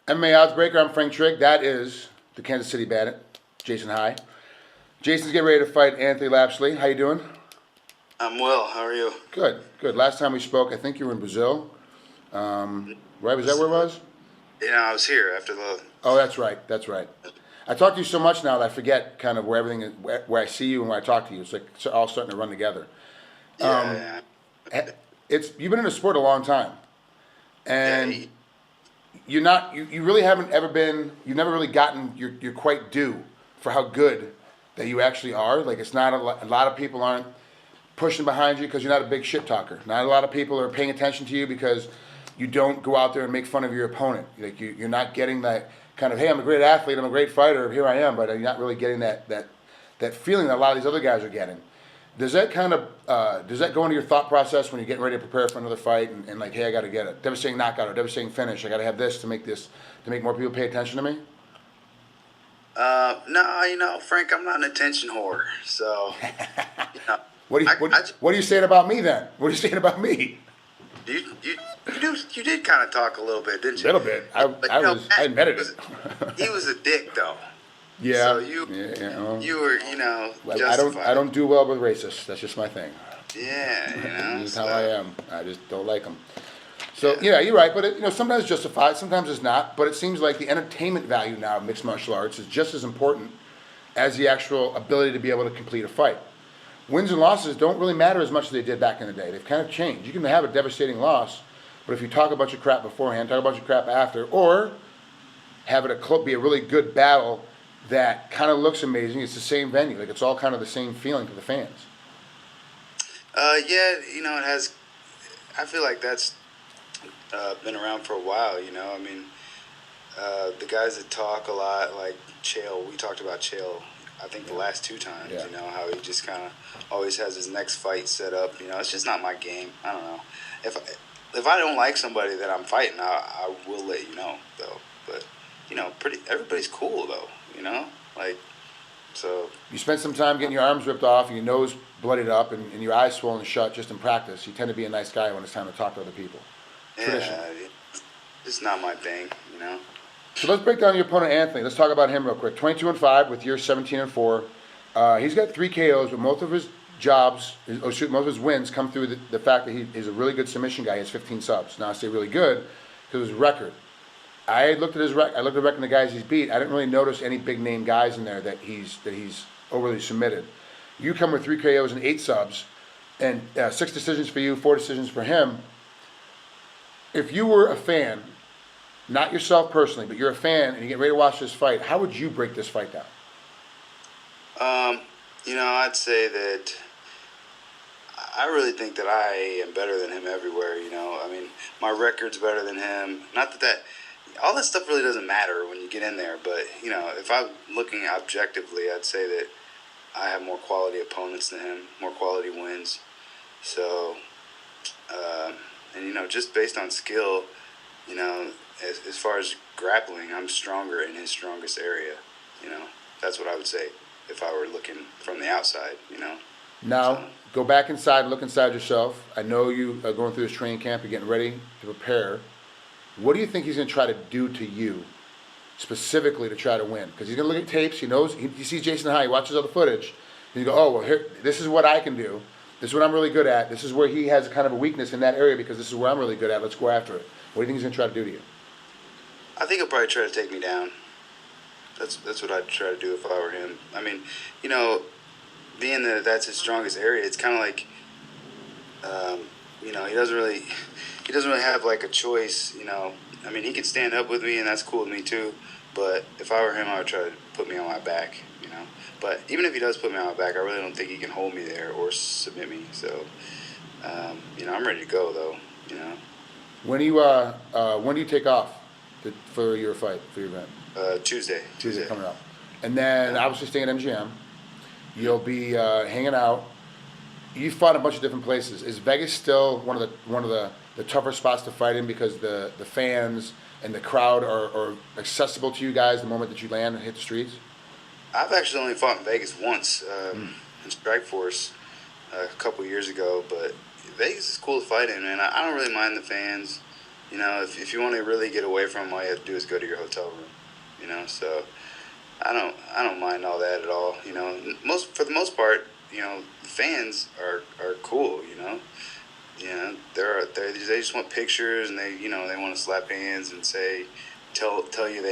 MMA Oddsbreaker, I'm Frank Trigg. That is the Kansas City Bandit, Jason High. Jason's getting ready to fight Anthony Lapsley. How you doing? I'm well. How are you? Good, good. Last time we spoke, I think you were in Brazil. Right, was that where it was? Yeah, I was here after the. Oh, that's right, that's right. I talk to you so much now that I forget kind of where everything is, where I see you and where I talk to you. It's like it's all starting to run together. Yeah, You've been in the sport a long time, yeah, and you really haven't ever been, you've never really gotten your quite due for how good that you actually are. Like it's not a lot of people aren't pushing behind you because you're not a big shit talker. Not a lot of people are paying attention to you because you don't go out there and make fun of your opponent. Like you're not getting that kind of, hey, I'm a great athlete, I'm a great fighter, here I am, but you're not really getting that feeling that a lot of these other guys are getting. Does that kind of does that go into your thought process when you're getting ready to prepare for another fight and like, hey, I got to get a devastating knockout or devastating finish? I got to have this to make more people pay attention to me. No, Frank, I'm not an attention whore. So, you know, What are you saying about me then? What are you saying about me? you did kind of talk a little bit, didn't A you? little bit. I admitted it. He was a dick, though. Yeah. So you you were, justified. I don't do well with racists. That's just my thing. Yeah, This is how I am. I just don't like them. So yeah, you're right. But sometimes it's justified, sometimes it's not. But it seems like the entertainment value now of mixed martial arts is just as important as the actual ability to be able to complete a fight. Wins and losses don't really matter as much as they did back in the day. They've kind of changed. You can have a devastating loss, but if you talk a bunch of crap beforehand, talk a bunch of crap after, or have it be a really good battle that kind of looks amazing. It's the same venue. Like it's all kind of the same feeling to the fans. Yeah, it has. I feel like that's been around for a while. I mean, the guys that talk a lot, like Chael. We talked about Chael. I think the last two times. Yeah. How he just kind of always has his next fight set up. It's just not my game. I don't know. If I don't like somebody that I'm fighting, I will let you know though. But everybody's cool though. Like so. You spent some time getting your arms ripped off and your nose bloodied up and your eyes swollen shut just in practice. You tend to be a nice guy when it's time to talk to other people. Tradition. Yeah, it's not my thing. So let's break down your opponent, Anthony. Let's talk about him real quick. 22-5 with your 17-4. He's got 3 KOs, but most of his most of his wins come through the fact that he's a really good submission guy. He has 15 subs. Now I say really good because his record. I looked at his record. I looked at the record of the guys he's beat. I didn't really notice any big name guys in there that he's overly submitted. You come with 3 KOs and 8 subs, and 6 decisions for you, 4 decisions for him. If you were a fan, not yourself personally, but you're a fan and you get ready to watch this fight, how would you break this fight down? I'd say that I really think that I am better than him everywhere. I mean, my record's better than him. Not that all that stuff really doesn't matter when you get in there, but if I'm looking objectively, I'd say that I have more quality opponents than him, more quality wins. So, and just based on skill, as far as grappling, I'm stronger in his strongest area. That's what I would say if I were looking from the outside. Now, go back inside, look inside yourself. I know you are going through this training camp, you're getting ready to prepare. What do you think he's going to try to do to you specifically to try to win? Because he's going to look at tapes. He knows, he sees Jason High, he watches all the footage, and you go, oh, well, here, this is what I can do. This is what I'm really good at. This is where he has kind of a weakness in that area because this is where I'm really good at. Let's go after it. What do you think he's going to try to do to you? I think he'll probably try to take me down. That's what I'd try to do if I were him. I mean, being that that's his strongest area, it's kind of like, he doesn't really have like a choice. I mean, he could stand up with me, and that's cool with me too. But if I were him, I would try to put me on my back. But even if he does put me on my back, I really don't think he can hold me there or submit me. So, I'm ready to go though. When do you take off for your fight, for your event? Tuesday coming up, and then obviously staying at MGM. You'll be hanging out. You fought a bunch of different places. Is Vegas still one of the tougher spots to fight in because the fans and the crowd are accessible to you guys the moment that you land and hit the streets? I've actually only fought in Vegas once in Strikeforce a couple years ago, but Vegas is cool to fight in, man. I don't really mind the fans. You know, if you want to really get away from them, all you have to do is go to your hotel room. You know, so I don't mind all that at all. You know, for the most part, you know, the fans are cool. You know, they just want pictures, and they want to slap hands and tell you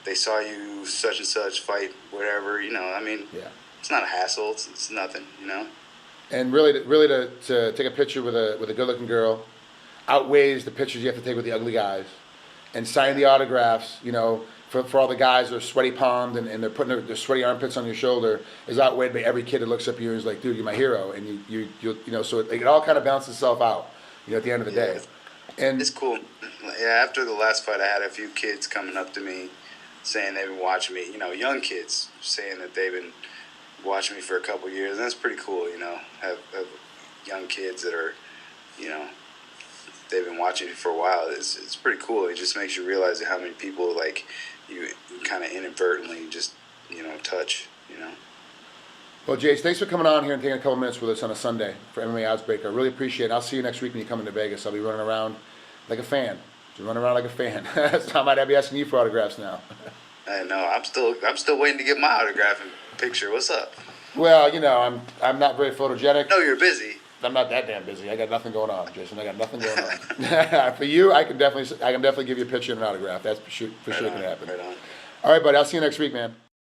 they saw you such and such fight, whatever. You know, I mean, Yeah. it's not a hassle. It's nothing. You know. And really, to take a picture with a good-looking girl outweighs the pictures you have to take with the ugly guys. And signing the autographs, you know, for all the guys that are sweaty palmed and they're putting their sweaty armpits on your shoulder is outweighed by every kid that looks up at you and is like, dude, you're my hero. And you know, so it all kind of balances itself out, you know, at the end of the day. And it's cool. Yeah, after the last fight, I had a few kids coming up to me saying they've been watching me, you know, young kids saying that they've been watching me for a couple years, and that's pretty cool, you know, have young kids that are, you know, they've been watching you for a while. It's pretty cool. It just makes you realize how many people, like, you kind of inadvertently just, you know, touch, you know. Well, Jace, thanks for coming on here and taking a couple minutes with us on a Sunday for MMA Oddsbreaker. I really appreciate it. I'll see you next week when you come into Vegas. I'll be running around like a fan. Just running around like a fan. So I might be asking you for autographs now. I know. I'm still waiting to get my autograph and picture. What's up? Well, you know, I'm not very photogenic. No, you're busy. I'm not that damn busy. I got nothing going on, Jason. I got nothing going on. For you, I can definitely give you a picture and an autograph. That's for sure going to happen. Right on. All right, buddy. I'll see you next week, man.